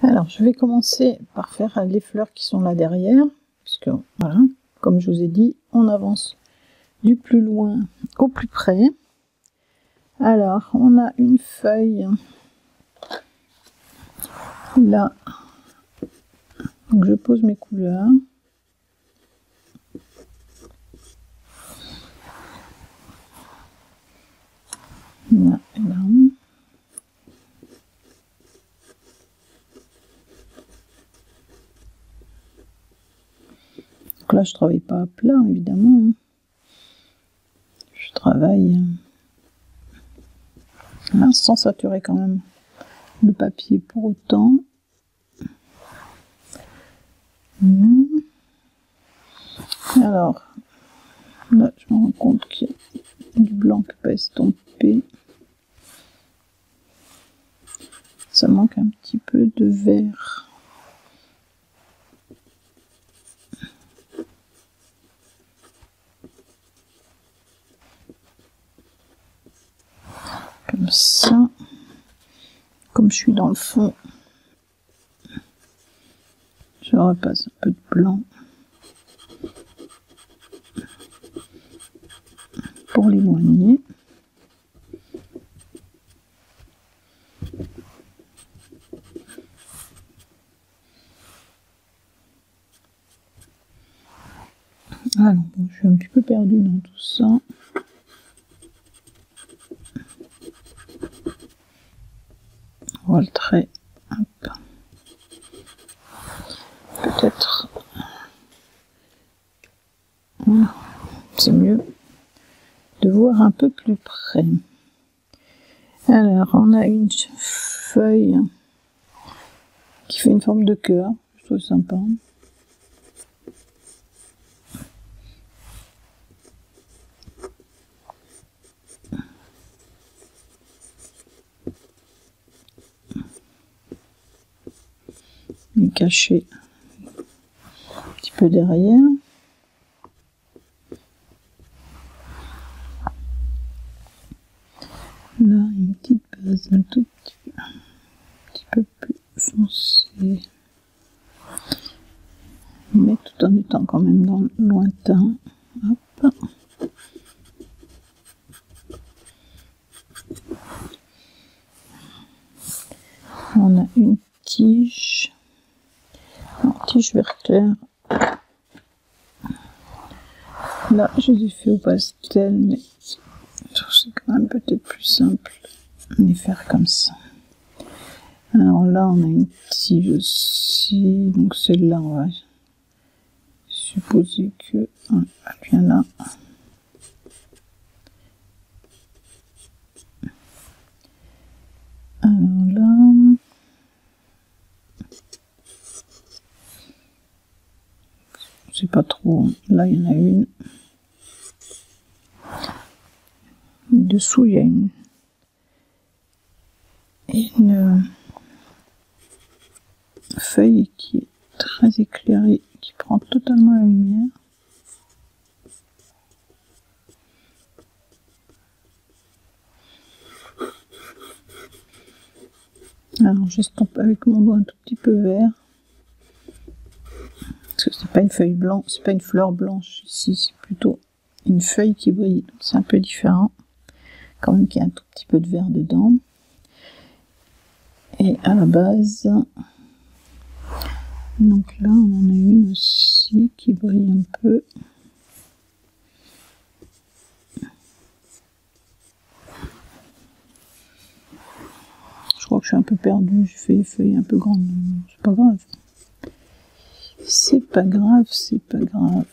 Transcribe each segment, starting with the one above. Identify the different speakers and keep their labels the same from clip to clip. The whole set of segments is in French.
Speaker 1: Alors, je vais commencer par faire les fleurs qui sont là derrière, puisque voilà, comme je vous ai dit, on avance du plus loin au plus près. Alors, on a une feuille là, donc je pose mes couleurs. Là et là. Donc là, je travaille pas à plat, évidemment. Je travaille là, sans saturer quand même le papier pour autant. Alors, là, je me rends compte qu'il y a du blanc qui n'est pas estompé. Ça manque un petit peu de vert. Comme ça. Comme je suis dans le fond, je repasse un peu de blanc pour l'éloigner. Alors, bon, je suis un petit peu perdue dans tout ça. On voit le trait. Peut-être. C'est mieux de voir un peu plus près. Alors, on a une feuille qui fait une forme de cœur. Je trouve sympa. Il est caché un petit peu derrière. Là, une petite base un tout petit peu plus foncée. Mais tout en étant quand même dans le lointain. Hop. On a une tige. Tige vert clair. Là, je les ai fait au pastel, mais c'est quand même peut-être plus simple de les faire comme ça. Alors là, on a une tige aussi, donc celle-là, on va supposer que elle vient là. Alors là, je sais pas trop. Là, il y en a une. Dessous, il y a une feuille qui est très éclairée, qui prend totalement la lumière. Alors j'estompe avec mon doigt un tout petit peu vert. Parce que c'est pas une feuille blanche, c'est pas une fleur blanche ici, c'est plutôt une feuille qui brille. C'est un peu différent. Quand même qu'il y a un tout petit peu de vert dedans. Et à la base, donc là on en a une aussi qui brille un peu. Je crois que je suis un peu perdue, j'ai fait les feuilles un peu grandes, c'est pas grave. C'est pas grave, c'est pas grave.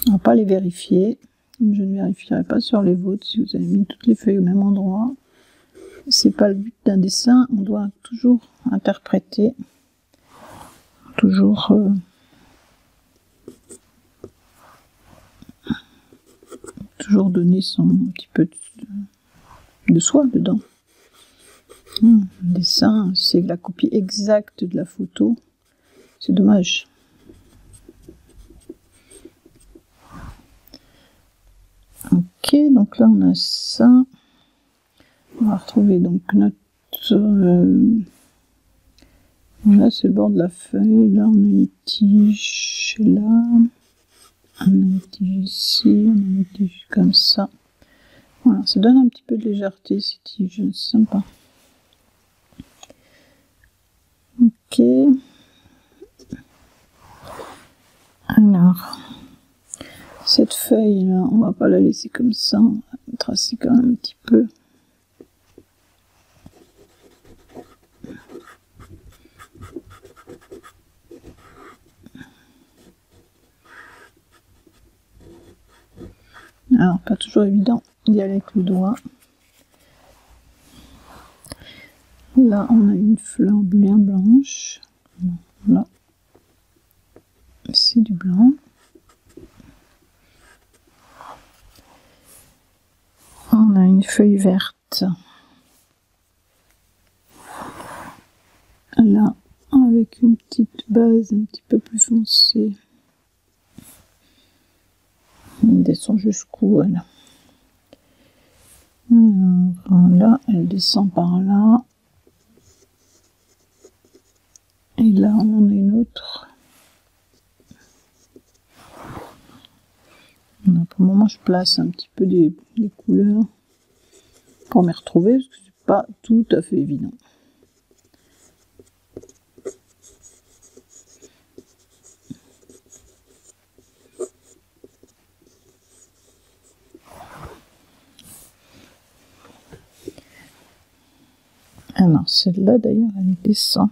Speaker 1: On va pas les vérifier. Je ne vérifierai pas sur les vôtres si vous avez mis toutes les feuilles au même endroit. C'est pas le but d'un dessin, on doit toujours interpréter, toujours donner son petit peu de soi dedans. Le dessin, c'est la copie exacte de la photo, c'est dommage. Ok, donc là on a ça. On va retrouver donc notre Là, c'est le bord de la feuille. Là, on a une tige là. On a une tige ici. On a une tige comme ça. Voilà, ça donne un petit peu de légèreté, ces tiges. C'est sympa. Ok. Alors, cette feuille là, on va pas la laisser comme ça. On va tracer quand même un petit peu. Alors, pas toujours évident d'y aller avec le doigt. Là, on a une fleur bien blanche. Là, c'est du blanc. On a une feuille verte. Là, avec une petite base un petit peu plus foncée. Elle descend jusqu'où, elle? Alors, là, elle descend par là. Et là, on en a une autre. Là, pour le moment, je place un petit peu des couleurs pour m'y retrouver, parce que c'est pas tout à fait évident. Alors, celle-là, d'ailleurs, elle descend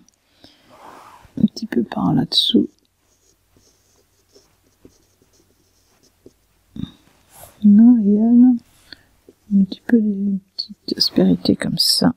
Speaker 1: un petit peu par là-dessous. Là, et elle, un petit peu des petites aspérités comme ça.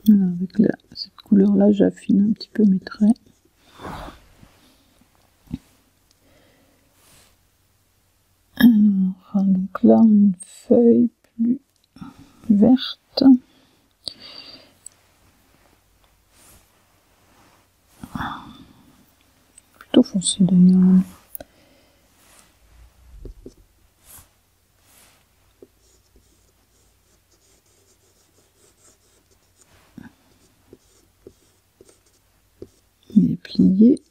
Speaker 1: Voilà, avec cette couleur-là, j'affine un petit peu mes traits. Alors, donc là, on a une feuille plus verte. Plutôt foncé d'ailleurs. Il est plié.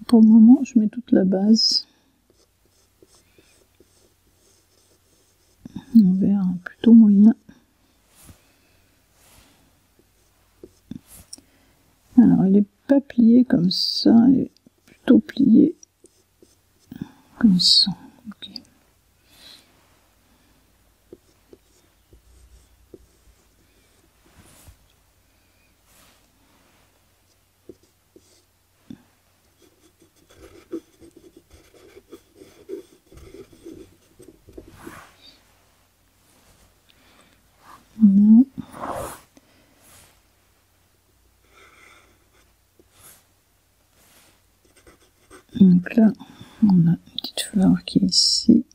Speaker 1: Pour le moment, je mets toute la base. Un vert plutôt moyen. Alors, elle n'est pas pliée comme ça, elle est plutôt pliée comme ça. Okay. Voilà. Donc là, on a une petite fleur qui est ici.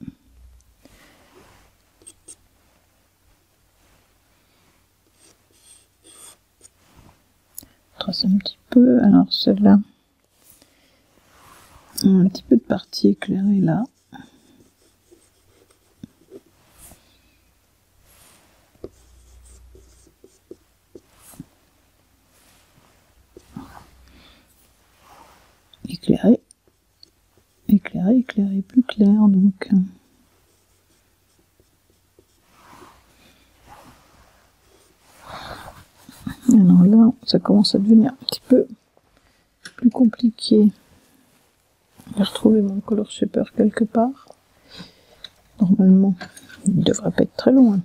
Speaker 1: Trace un petit peu. Alors celle-là, un petit peu de partie éclairée là. Éclairée, éclairée, éclairée, plus clair donc. Alors là, ça commence à devenir un petit peu plus compliqué. J'ai retrouvé mon color shaper quelque part. Normalement, il ne devrait pas être très loin.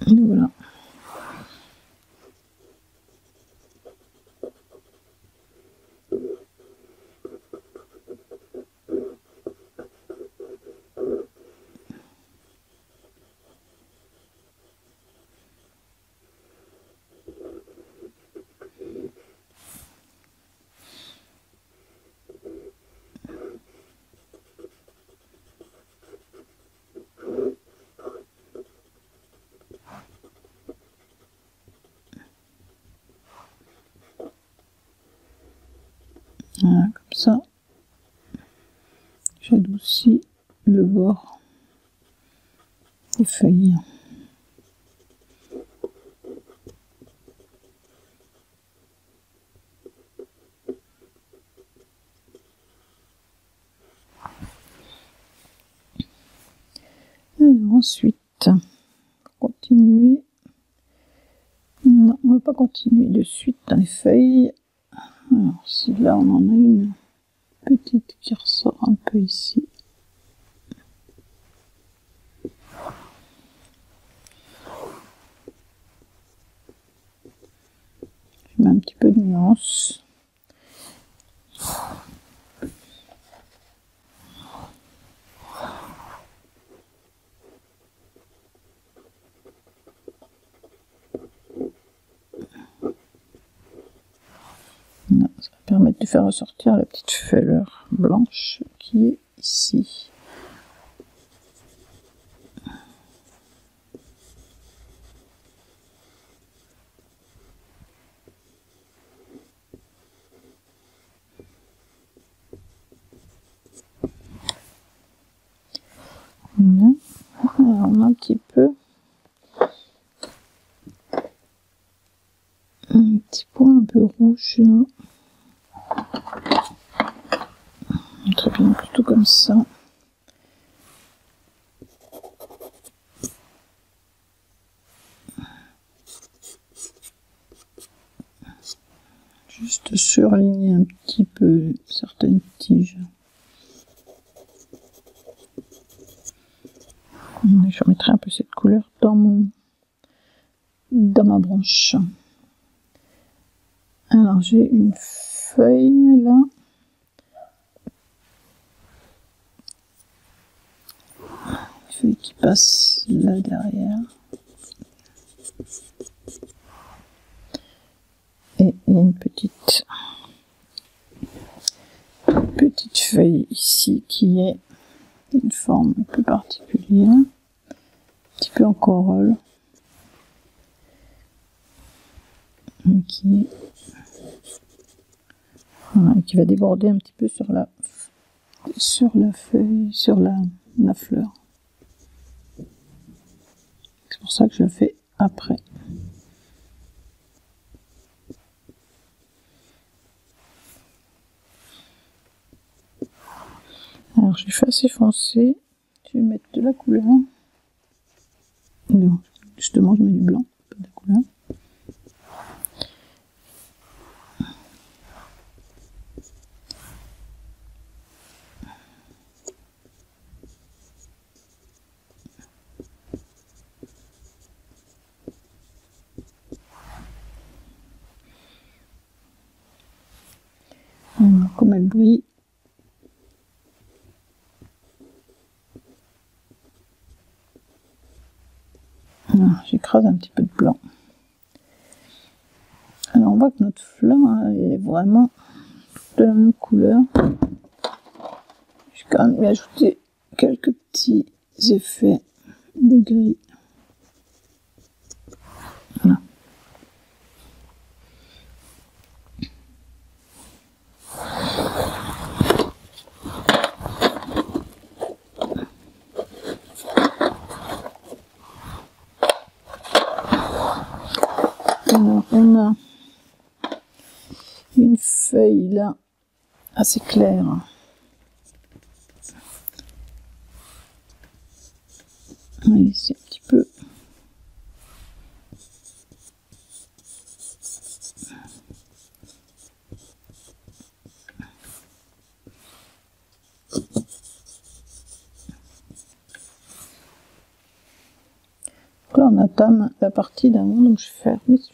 Speaker 1: Et voilà. Voilà, comme ça. J'adoucis le bord des feuilles. Alors ensuite, continuer. Non, on va pas continuer de suite dans les feuilles. Alors si là on en a une petite qui ressort un peu ici. Je mets un petit peu de nuance. Là, ça va permettre de faire ressortir la petite fleur blanche qui est ici. Là, on a un petit point un peu rouge là. Très bien, plutôt comme ça. Juste surligner un petit peu certaines tiges. Je remettrai un peu cette couleur dans ma branche. Alors j'ai une feuille là. Une feuille qui passe là derrière. Et une petite feuille ici qui est une forme un peu particulière. Un petit peu en corolle. Qui va déborder un petit peu sur la feuille, sur la fleur. C'est pour ça que je le fais après. Alors je l'ai fait assez foncé. Je vais mettre de la couleur. Non, justement je mets du blanc, pas de la couleur. Alors, comme elle brille, j'écrase un petit peu de blanc. Alors on voit que notre fleur est vraiment de la même couleur. Je vais quand même y ajouter quelques petits effets de gris. Voilà. Alors on a une feuille là assez claire. Oui, c'est un petit peu. Donc là on atteint la partie d'avant, donc je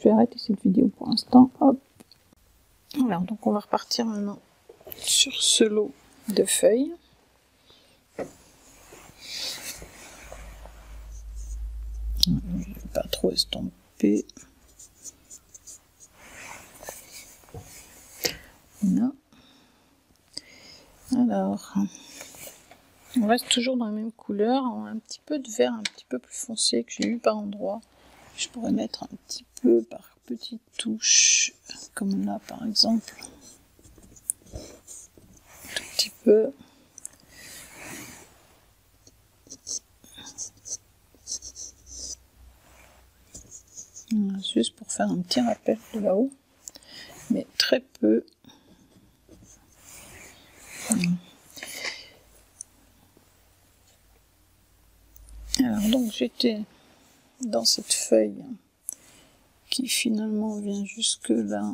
Speaker 1: vais arrêter cette vidéo pour l'instant. Hop. Alors donc on va repartir maintenant sur ce lot de feuilles. Je ne vais pas trop estomper. Là. Alors, on reste toujours dans la même couleur, on a un petit peu de vert un petit peu plus foncé que j'ai eu par endroit. Je pourrais mettre un petit peu par petites touches, comme là par exemple. petit peu. Voilà, juste pour faire un petit rappel de là-haut, mais très peu. Alors donc j'étais dans cette feuille qui finalement vient jusque là.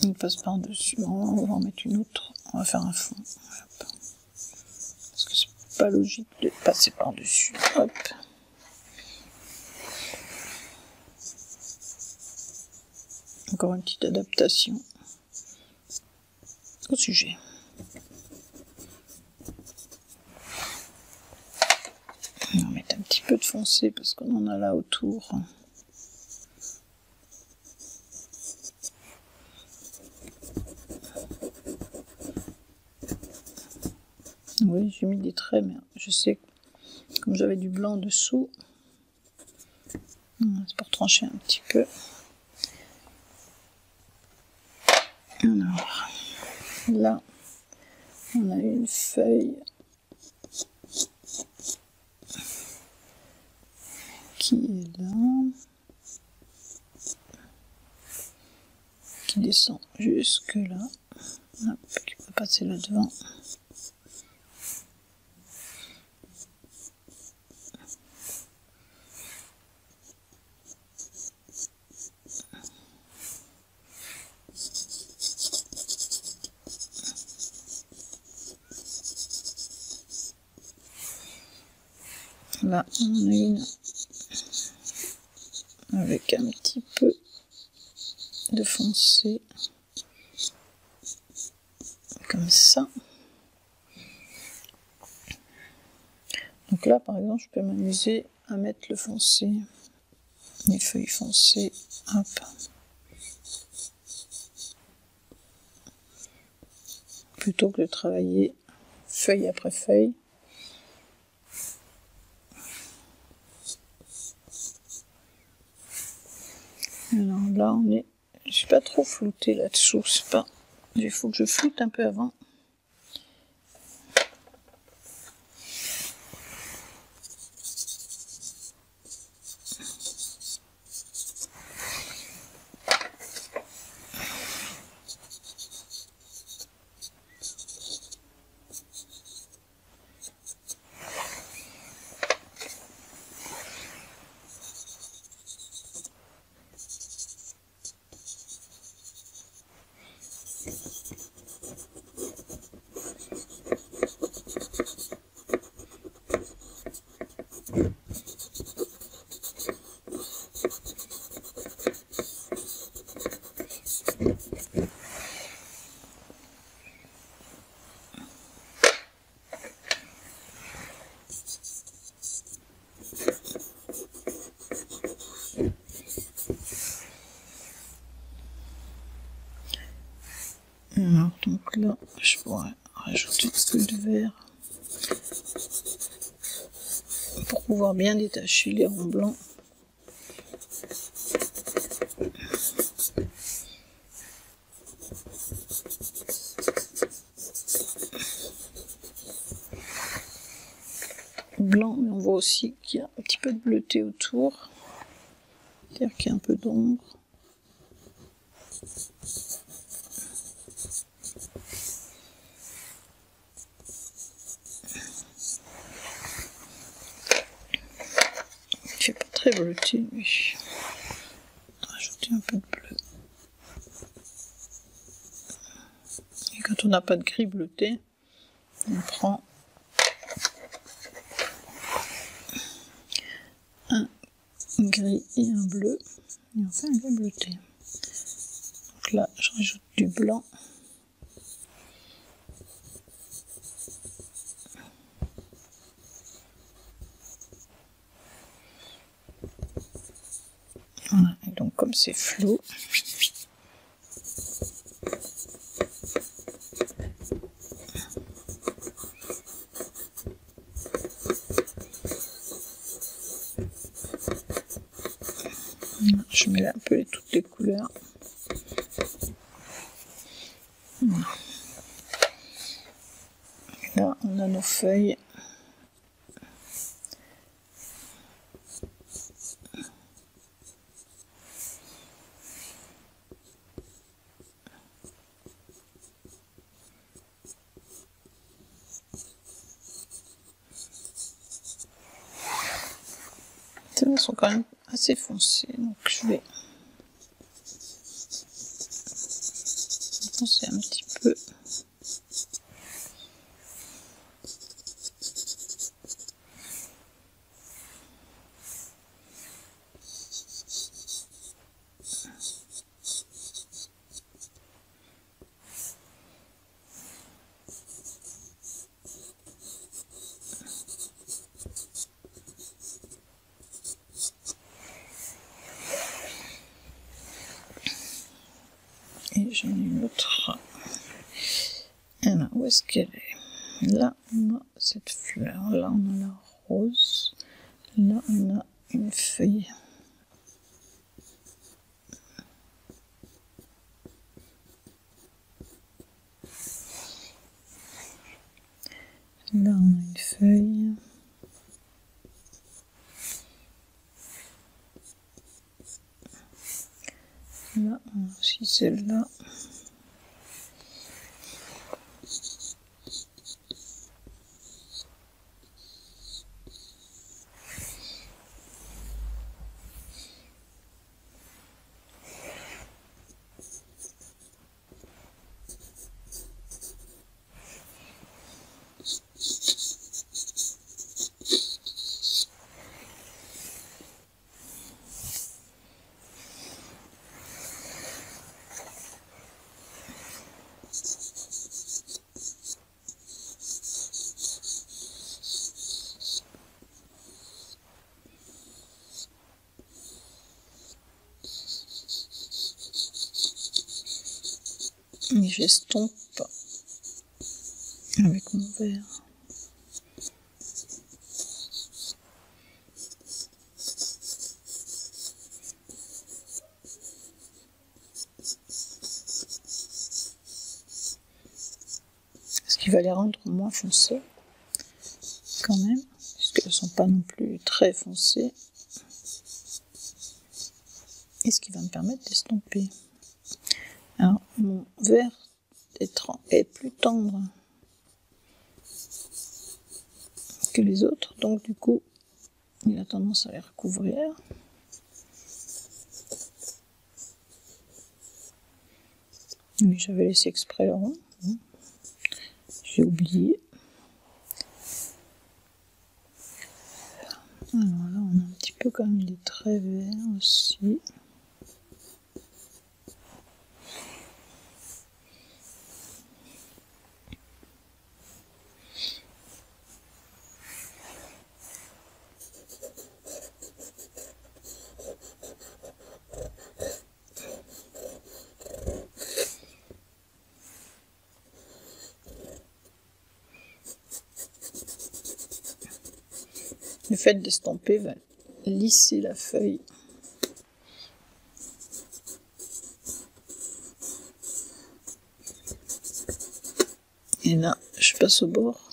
Speaker 1: Il passe par-dessus. On va en mettre une autre. On va faire un fond. Hop. Parce que c'est pas logique de passer par-dessus. Hop. Encore une petite adaptation au sujet. On va mettre un petit peu de foncé parce qu'on en a là autour. Oui, j'ai mis des traits, mais je sais que comme j'avais du blanc dessous, c'est pour trancher un petit peu. Alors, là, on a une feuille qui est là, qui descend jusque là, hop, qui peut passer là devant. Là, on a une avec un petit peu de foncé, comme ça. Donc là, par exemple, je peux m'amuser à mettre le foncé, les feuilles foncées, hop. Plutôt que de travailler feuille après feuille. Alors là, je suis pas trop floutée là-dessous, c'est pas. Il faut que je floute un peu avant. Alors, donc là, je pourrais rajouter un peu de vert pour pouvoir bien détacher les ronds blancs. Blanc, mais on voit aussi qu'il y a un petit peu de bleuté autour, c'est-à-dire qu'il y a un peu d'ombre. Il fait pas très bleuté, mais on va rajouter un peu de bleu. Et quand on n'a pas de gris bleuté, on prend un gris et un bleu, et on fait un gris bleuté. Donc là, je rajoute du blanc. Voilà, et donc comme c'est flou, je mets un peu toutes les couleurs. a nos feuilles. Elles sont quand même assez foncées, donc je vais foncer un petit peu. Et j'en ai une autre. Alors, où est-ce qu'elle est? Là, on a cette fleur. Là, on a la rose. Là, on a une feuille. Là, on a une feuille. Là, on a aussi celle-là. Et j'estompe avec mon verre. Ce qui va les rendre moins foncées, quand même, puisqu'elles ne sont pas non plus très foncées. Et ce qui va me permettre d'estomper. Alors, mon verre est plus tendre que les autres, donc du coup, il a tendance à les recouvrir. Mais j'avais laissé exprès le rond. J'ai oublié. Alors là, on a un petit peu quand même des traits verts aussi. Le fait d'estomper va lisser la feuille. Et là, je passe au bord.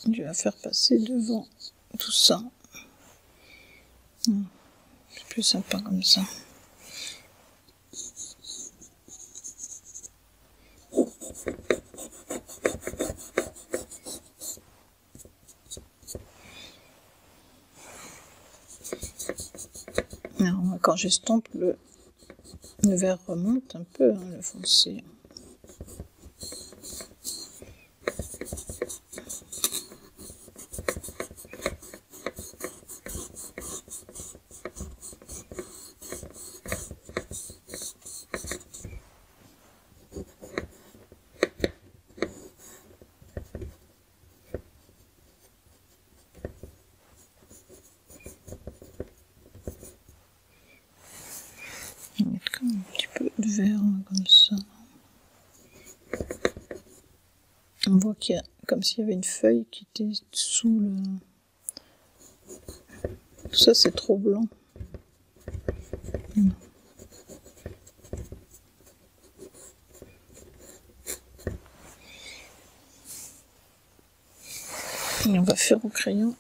Speaker 1: Je vais la faire passer devant tout ça. C'est plus sympa comme ça. Alors, quand j'estompe, le verre remonte un peu, le foncé. On va mettre comme un petit peu de verre comme ça. On voit qu'il y a comme s'il y avait une feuille qui était sous le... Ça, c'est trop blanc. Et on va faire au crayon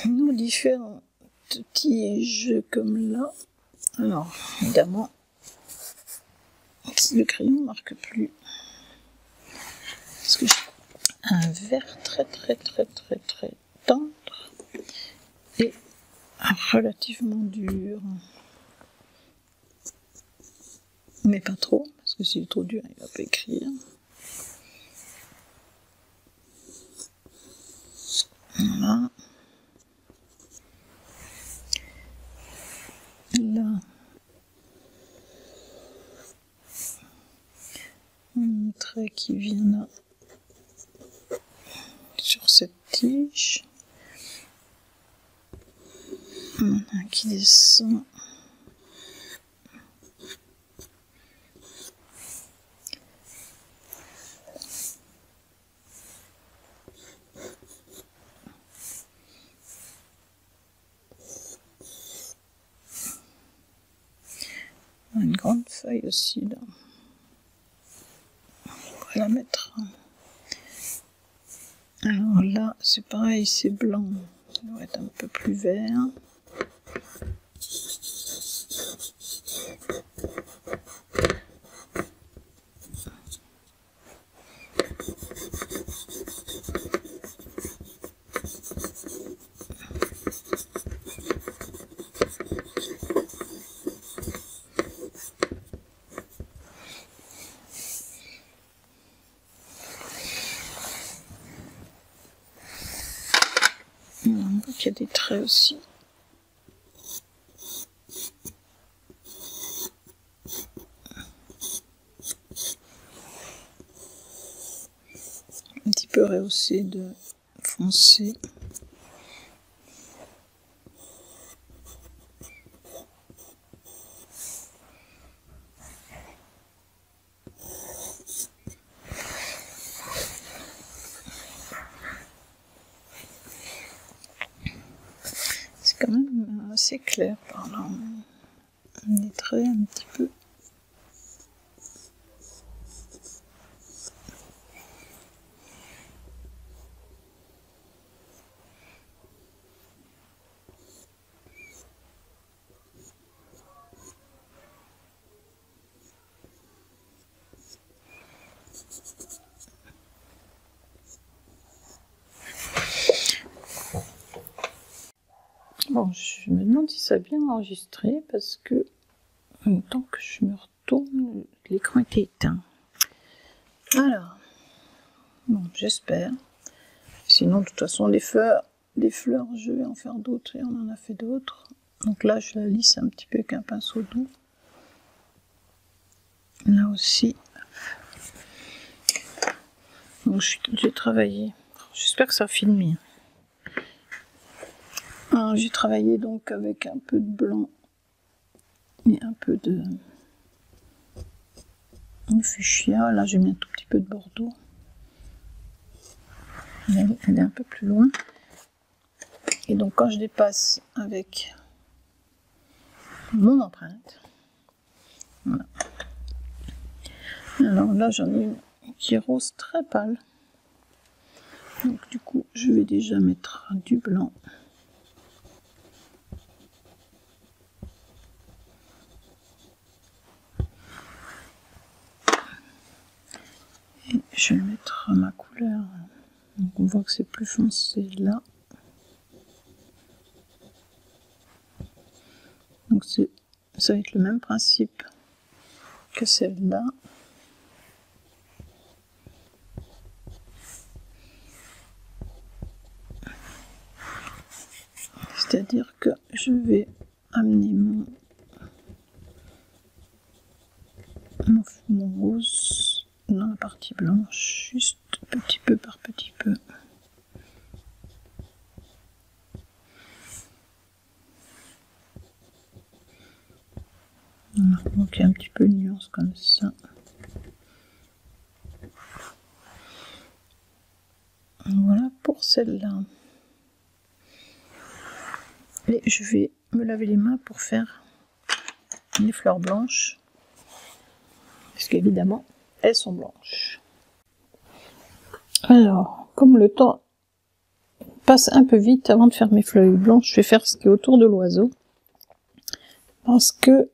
Speaker 1: nos différents petits jeux comme là. Alors, évidemment, le crayon ne marque plus. Parce que j'ai un vert très tendre et relativement dur. Mais pas trop, parce que s'il est trop dur, il va pas écrire. Voilà. Là, un trait qui vient là, sur cette tige. Un qui descend. Une grande feuille aussi là. On va la mettre. Alors là, c'est pareil, c'est blanc. Ça doit être un peu plus vert. On voit qu'il y a des traits aussi. Un petit peu rehaussé de foncé. C'est quand même assez clair par là. Des traits un petit peu. Bon, je me demande si ça a bien enregistré parce que, en même temps que je me retourne, l'écran était éteint. Alors, bon, j'espère. Sinon, de toute façon, les fleurs, je vais en faire d'autres et on en a fait d'autres. Donc là, je la lisse un petit peu avec un pinceau doux. Là aussi. Donc j'ai travaillé. J'espère que ça filme. J'ai travaillé donc avec un peu de blanc et un peu de fuchsia. Là, j'ai mis un tout petit peu de bordeaux. Elle est un peu plus loin. Et donc, quand je dépasse avec mon empreinte, voilà. Alors là, j'en ai une qui est rose très pâle. Donc, du coup, je vais déjà mettre du blanc. Et je vais mettre ma couleur. Donc, on voit que c'est plus foncé là. Donc, ça va être le même principe que celle-là. C'est-à-dire que je vais amener mon rose dans la partie blanche, juste petit peu par petit peu. Voilà, donc il y a un petit peu de nuance comme ça. celle-là. Et je vais me laver les mains pour faire les fleurs blanches. Parce qu'évidemment, elles sont blanches. Alors, comme le temps passe un peu vite avant de faire mes feuilles blanches, je vais faire ce qui est autour de l'oiseau. Parce que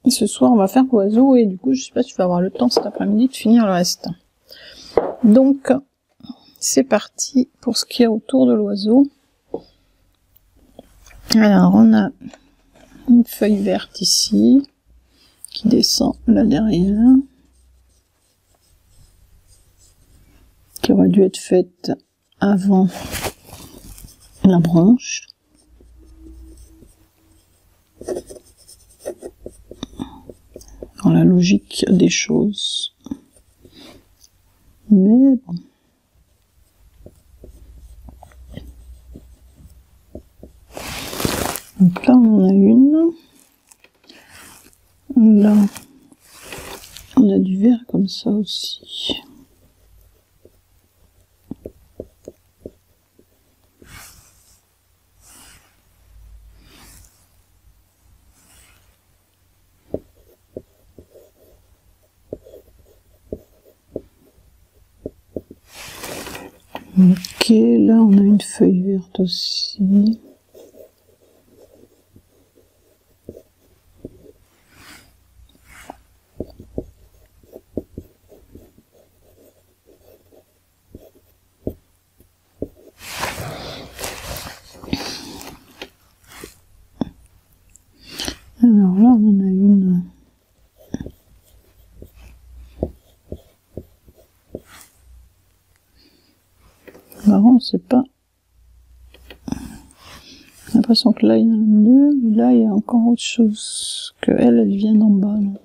Speaker 1: ce soir, on va faire l'oiseau et du coup, je sais pas si je vais avoir le temps cet après-midi de finir le reste. Donc, c'est parti pour ce qui est autour de l'oiseau. Alors, on a une feuille verte ici, qui descend là derrière, qui aurait dû être faite avant la branche. Dans la logique des choses. Mais bon. Donc là, on en a une. Là, on a du vert comme ça aussi. Ok, là on a une feuille verte aussi. Alors là on en a une. Marrant, c'est pas. J'ai l'impression que là il y en a deux, mais là il y a encore autre chose. Que elle vient d'en bas. Là.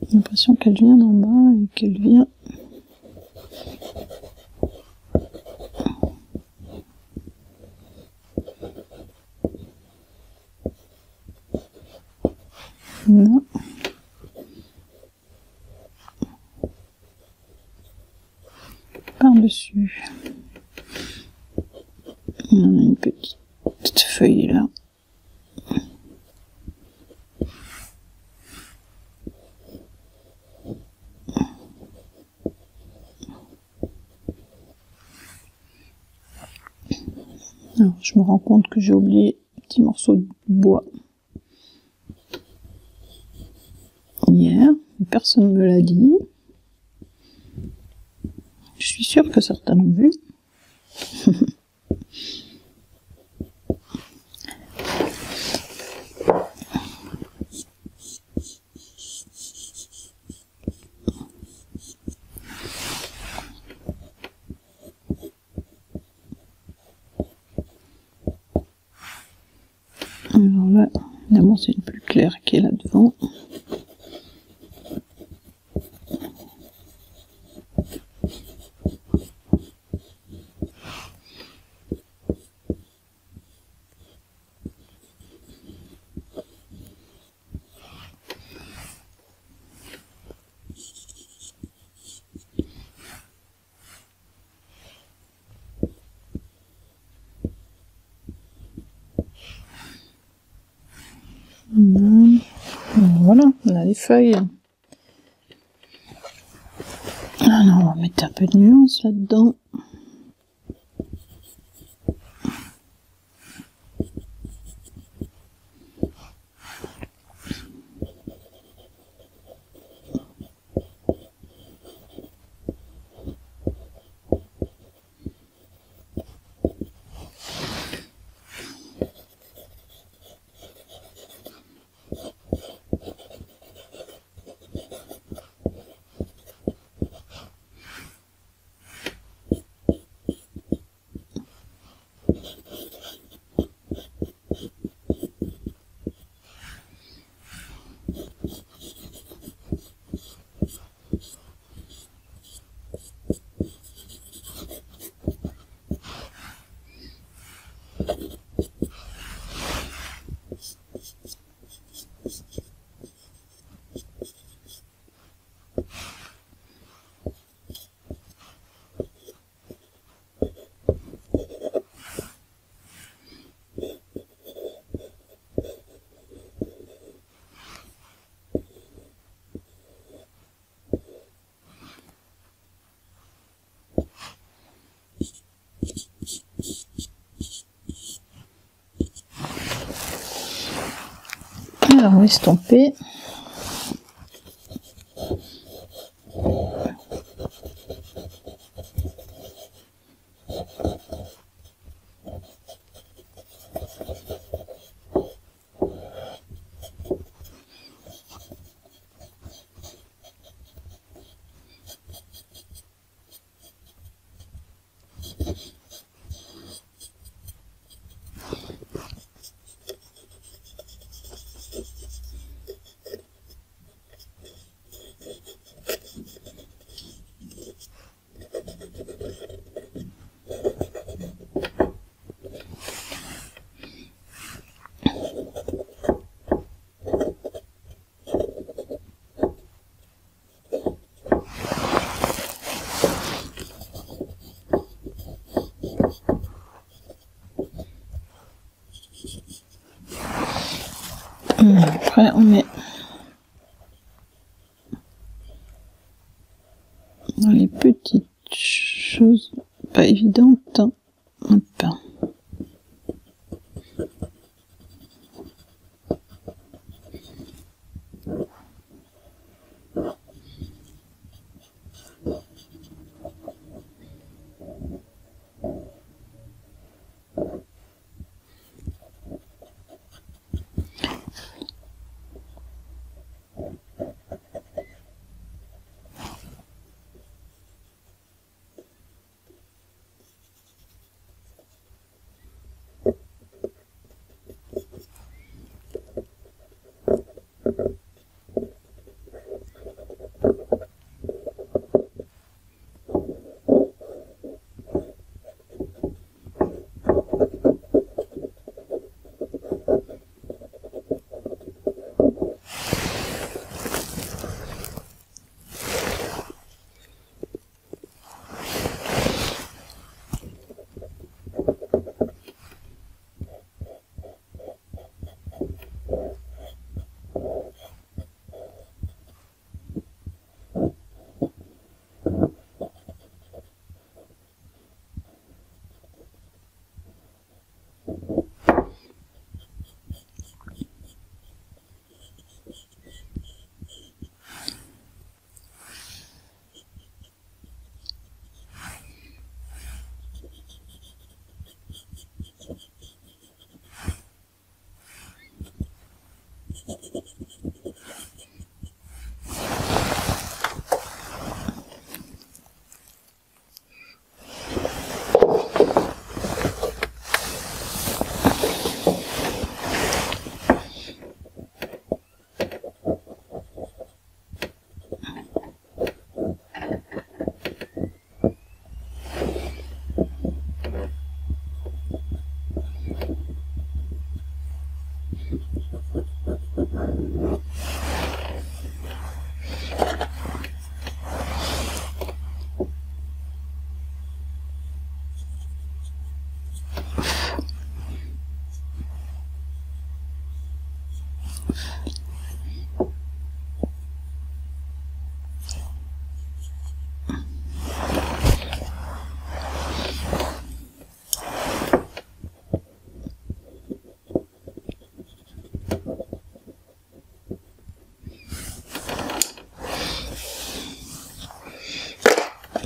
Speaker 1: J'ai l'impression qu'elle vient d'en bas et qu'elle vient. Non. Par-dessus. On a une petite feuille là. Alors, je me rends compte que j'ai oublié un petit morceau de bois. Hier, personne ne me l'a dit. Je suis sûre que certains l'ont vu. Alors là, évidemment, c'est une plus claire qui est là devant. Voilà, on a les feuilles. Alors, on va mettre un peu de nuance là-dedans. Alors, estomper. Après, on met dans les petites choses pas évidentes. Hop.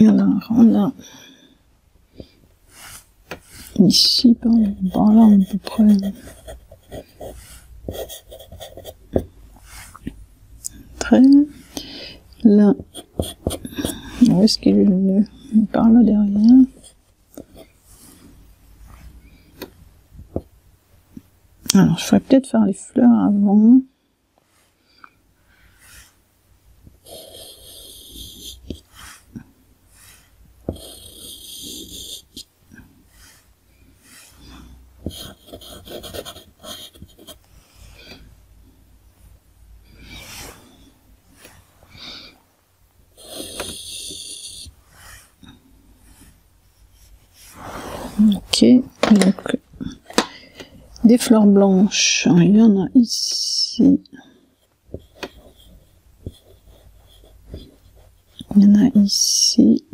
Speaker 1: Alors, on a ici, par là, à peu près. Très là. Où est-ce qu'il est le nœud? Par là derrière. Alors, je ferais peut-être faire les fleurs avant. Ok, donc des fleurs blanches, il y en a ici. Il y en a ici.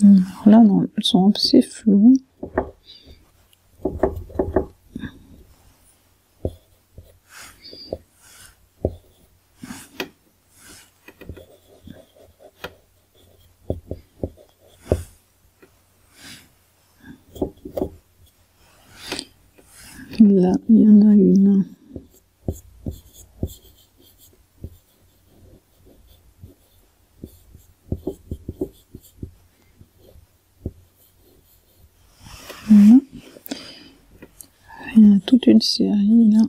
Speaker 1: Alors là, non, elles sont assez floues. Là, il y en a une. Voilà. Il y a toute une série là.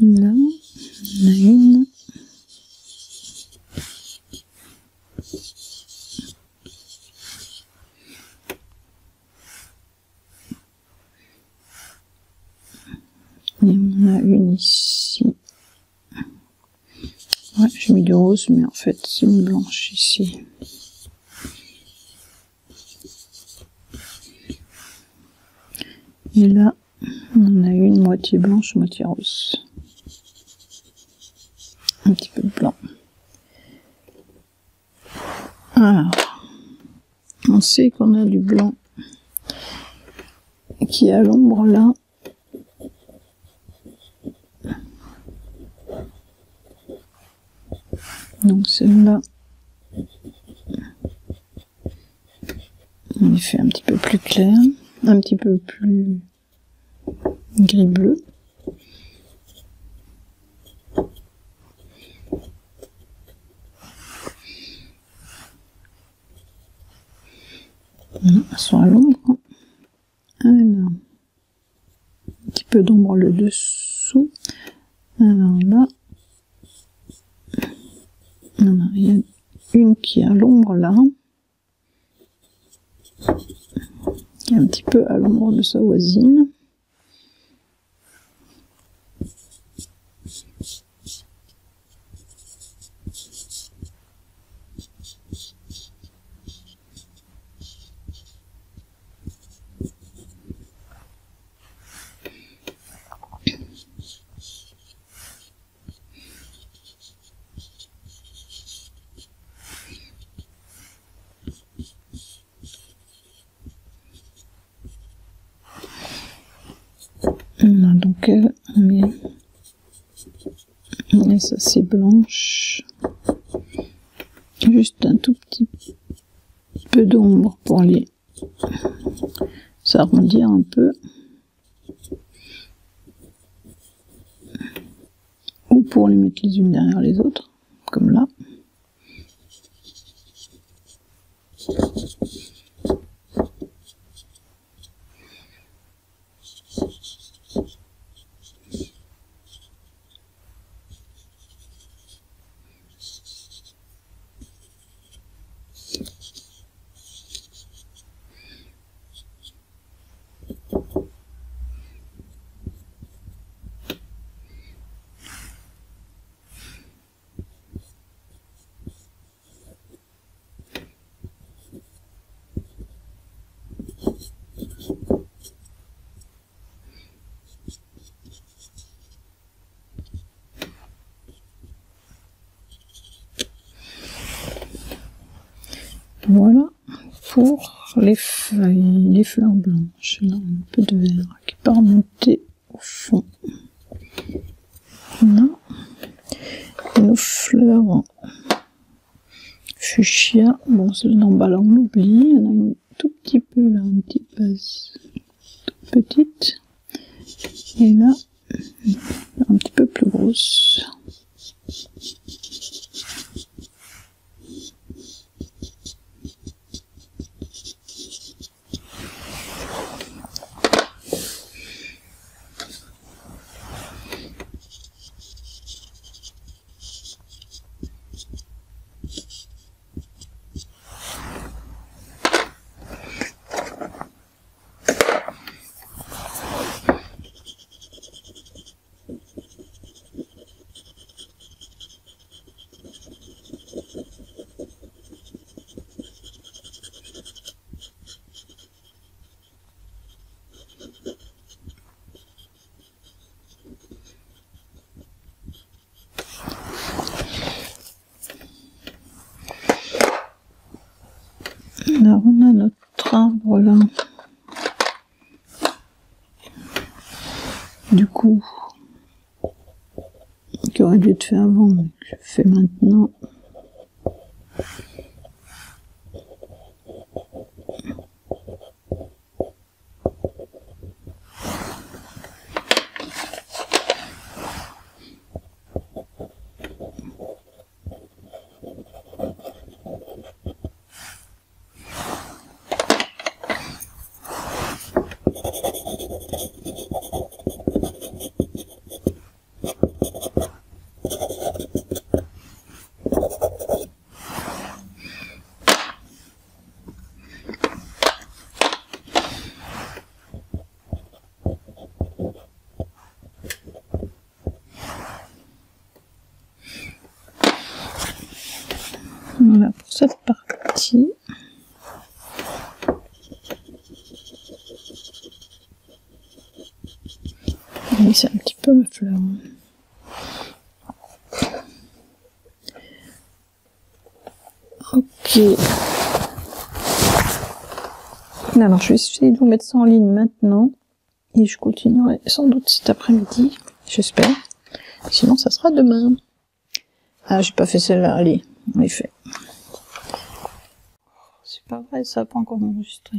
Speaker 1: Là, on a une. Et on en a une ici. Ouais, j'ai mis du rose, mais en fait, c'est une blanche ici. Et là, on en a une moitié blanche, moitié rose. Un petit peu de blanc. Alors, on sait qu'on a du blanc qui est à l'ombre là. Donc celle-là, on les fait un petit peu plus clair, un petit peu plus gris-bleu. Elles sont à l'ombre. Alors, un petit peu d'ombre le dessous. Alors là, il y a une qui est à l'ombre là, qui est un petit peu à l'ombre de sa voisine. Donc elle, mais ça c'est blanche, juste un tout petit peu d'ombre pour les s'arrondir un peu, ou pour les mettre les unes derrière les autres, comme là. Voilà pour les feuilles, les fleurs blanches. Là, un peu de vert qui part remonter au fond. Là, nos fleurs en fuchsia. Bon, celle d'en bas là, on l'oublie. Il y en a une tout petit peu là, une petite base toute petite. Et là, un petit peu plus grosse. l'arbre là. Du coup, qui aurait dû être fait avant, mais que je fais maintenant. Voilà pour cette partie. Oui, c'est un petit peu ma fleur. Ok. Alors, je vais essayer de vous mettre ça en ligne maintenant. Et je continuerai sans doute cet après-midi. J'espère. Sinon, ça sera demain. Ah, j'ai pas fait celle-là. Allez, on les fait. C'est pas vrai, ça n'a pas encore enregistré.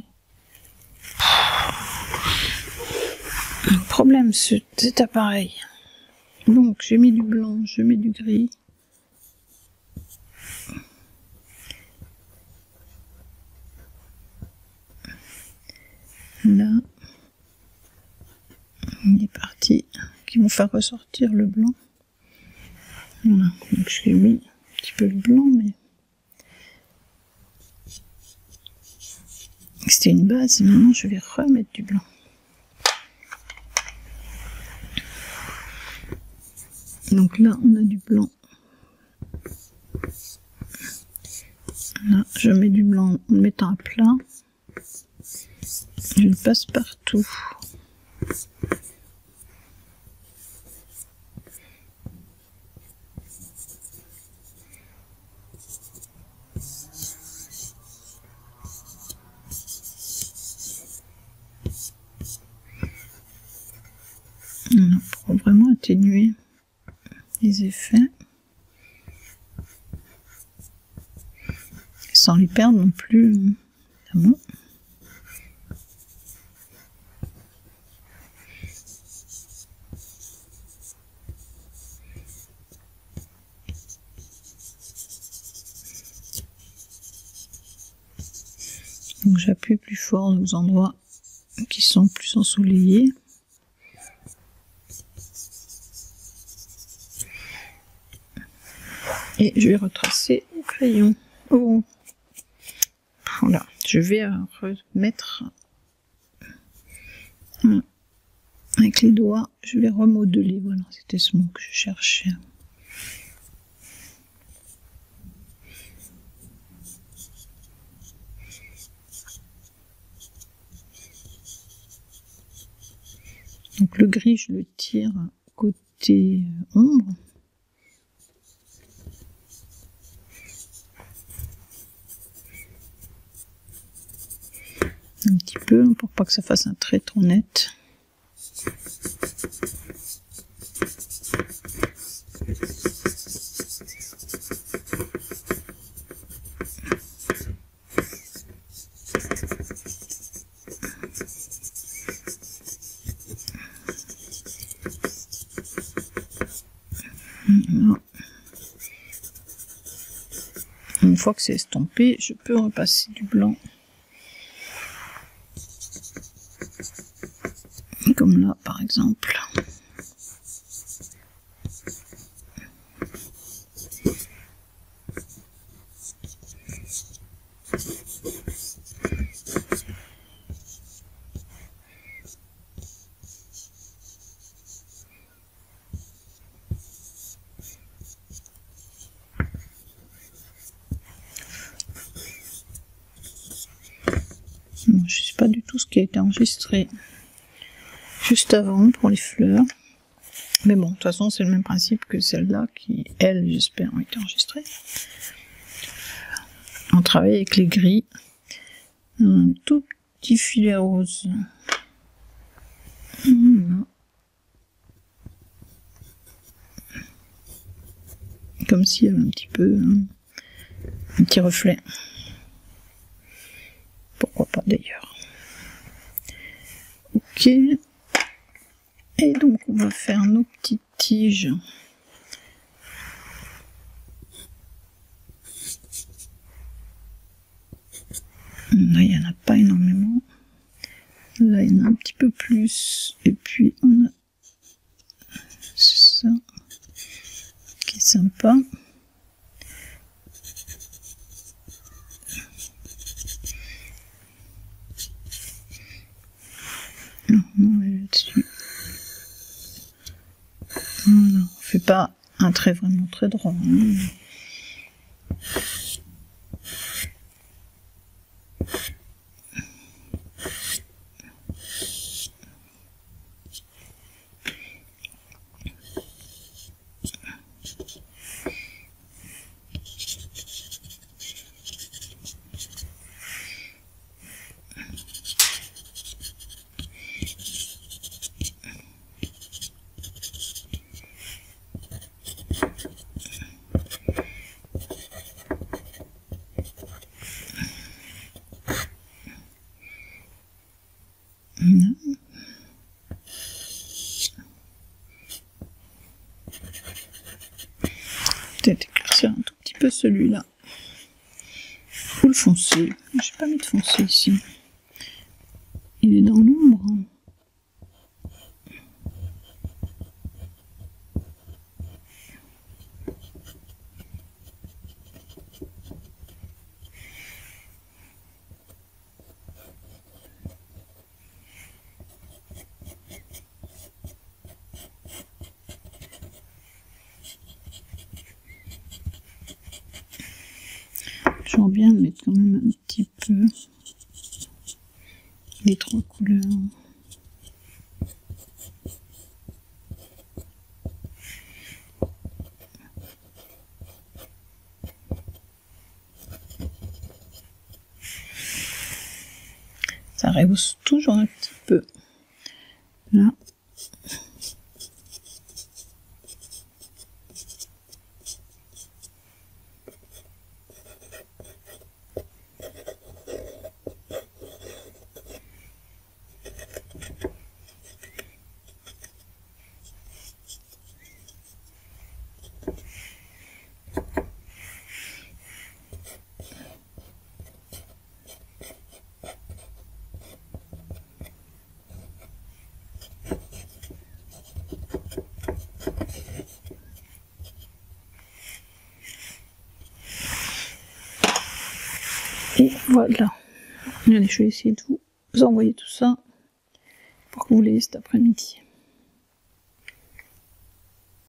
Speaker 1: Le problème, cet appareil. Donc, j'ai mis du blanc, je mets du gris. Là, des parties qui vont faire ressortir le blanc. Voilà, donc je l'ai mis un petit peu le blanc, mais c'était une base, maintenant je vais remettre du blanc. Donc là, on a du blanc. Là, je mets du blanc en le mettant à plat. Je le passe partout. Voilà, pour vraiment atténuer les effets. Sans les perdre non plus, évidemment. Donc j'appuie plus fort aux endroits qui sont plus ensoleillés. Et je vais retracer au crayon. Oh. Voilà, je vais remettre avec les doigts, je vais remodeler. Voilà, c'était ce mot que je cherchais. Donc le gris, je le tire côté ombre. Un petit peu, pour pas que ça fasse un trait trop net. Une fois que c'est estompé, je peux repasser du blanc. Comme là, par exemple. Je ne sais pas du tout ce qui a été enregistré juste avant pour les fleurs. Mais bon, de toute façon, c'est le même principe que celle-là qui, elle, j'espère, ont été enregistrées. On travaille avec les gris. Un tout petit filet rose. Voilà. Comme s'il y avait un petit peu, un petit reflet. Pourquoi pas d'ailleurs. Ok. Et donc on va faire nos petites tiges. Là, il n'y en a pas énormément. Là, il y en a un petit peu plus. Et puis, on a ça qui est sympa. On va là-dessus. Voilà. On fait pas un trait vraiment très droit. Hein. Peut-être éclaircir un tout petit peu celui-là. Ou le foncé. J'ai pas mis de foncé ici. Il est dans l'ombre. Toujours bien de mettre quand même un petit peu les trois couleurs. Ça rehausse toujours un petit peu. Là. Et voilà. Allez, je vais essayer de vous envoyer tout ça pour que vous l'ayez cet après-midi.